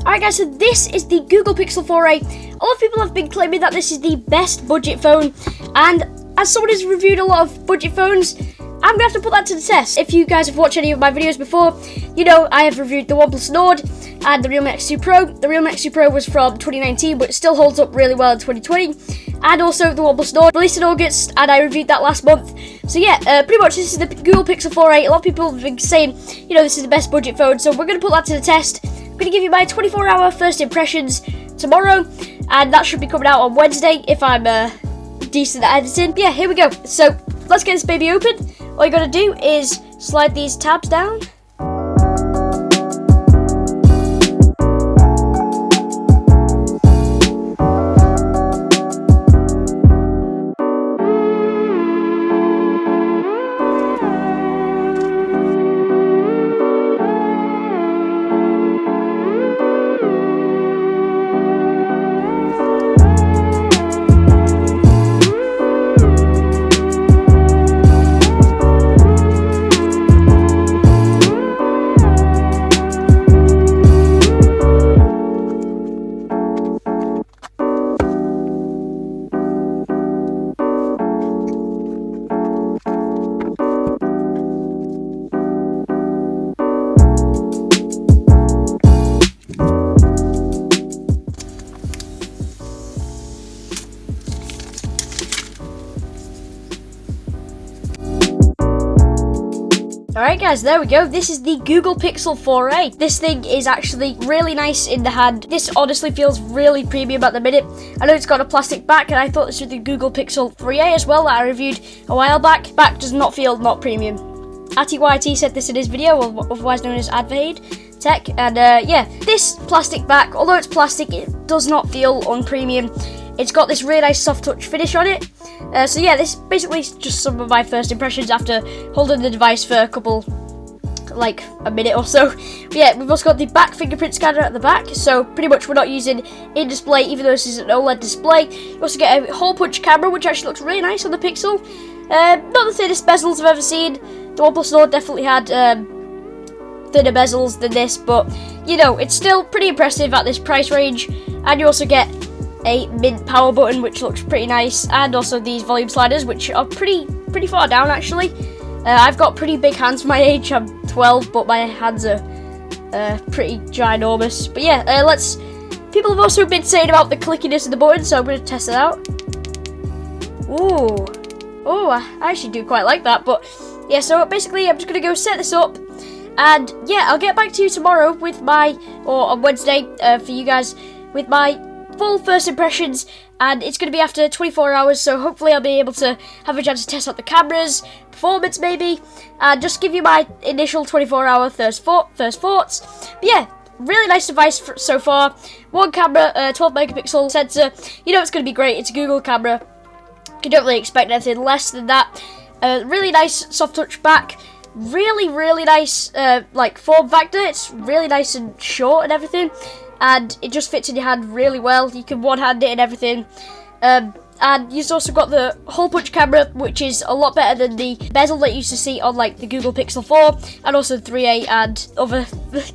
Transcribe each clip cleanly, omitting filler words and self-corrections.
Alright guys, so this is the Google Pixel 4a. A lot of people have been claiming that this is the best budget phone, and as someone who's reviewed a lot of budget phones, I'm going to have to put that to the test. If you guys have watched any of my videos before, you know I have reviewed the OnePlus Nord and the Realme X2 Pro. The Realme X2 Pro was from 2019, but it still holds up really well in 2020. And also the OnePlus Nord, released in August, and I reviewed that last month. So yeah, pretty much this is the Google Pixel 4a. A lot of people have been saying, you know, this is the best budget phone, so we're going to put that to the test. I'm going to give you my 24-hour first impressions tomorrow, and that should be coming out on Wednesday if I'm decent at editing. But yeah, here we go. So let's get this baby open. All you gotta do is slide these tabs down. Alright guys, there we go. This is the Google Pixel 4a. This thing is actually really nice in the hand. This honestly feels really premium at the minute. I know it's got a plastic back, and I thought this was the Google Pixel 3a as well that I reviewed a while back. Back does not feel not premium. AtiYT said this in his video, otherwise known as Advade Tech, and yeah, this plastic back, although it's plastic, it does not feel unpremium. It's got this really nice soft touch finish on it. So yeah, this basically is just some of my first impressions after holding the device for a couple, like a minute or so. But yeah, we've also got the back fingerprint scanner at the back, so pretty much we're not using in-display, even though this is an OLED display. You also get a hole punch camera, which actually looks really nice on the Pixel. Not the thinnest bezels I've ever seen. The OnePlus Nord definitely had thinner bezels than this, but you know, it's still pretty impressive at this price range. And you also get a mint power button, which looks pretty nice, and also these volume sliders, which are pretty far down actually. I've got pretty big hands for my age. I'm 12, but my hands are pretty ginormous. But yeah, people have also been saying about the clickiness of the button, so I'm going to test it out. Oh, I actually do quite like that. But yeah, so basically I'm just going to go set this up, and yeah, I'll get back to you tomorrow with or on Wednesday for you guys with my full first impressions, and it's going to be after 24 hours, so hopefully I'll be able to have a chance to test out the cameras, performance maybe, and just give you my initial 24-hour first thoughts. But yeah, really nice device so far. One camera, 12 megapixel sensor. You know it's going to be great. It's a Google camera. You don't really expect anything less than that. Really nice soft touch back. Really nice like form factor. It's really nice and short and everything, and it just fits in your hand really well. You can one-hand it and everything. And you've also got the hole punch camera, which is a lot better than the bezel that you used to see on like the Google Pixel 4 and also the 3a and other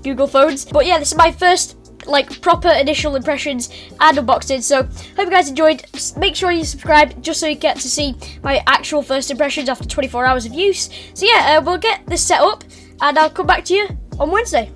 Google phones. But yeah, this is my first like proper initial impressions and unboxing, so hope you guys enjoyed. Make sure you subscribe just so you get to see my actual first impressions after 24 hours of use. So yeah, we'll get this set up and I'll come back to you on Wednesday.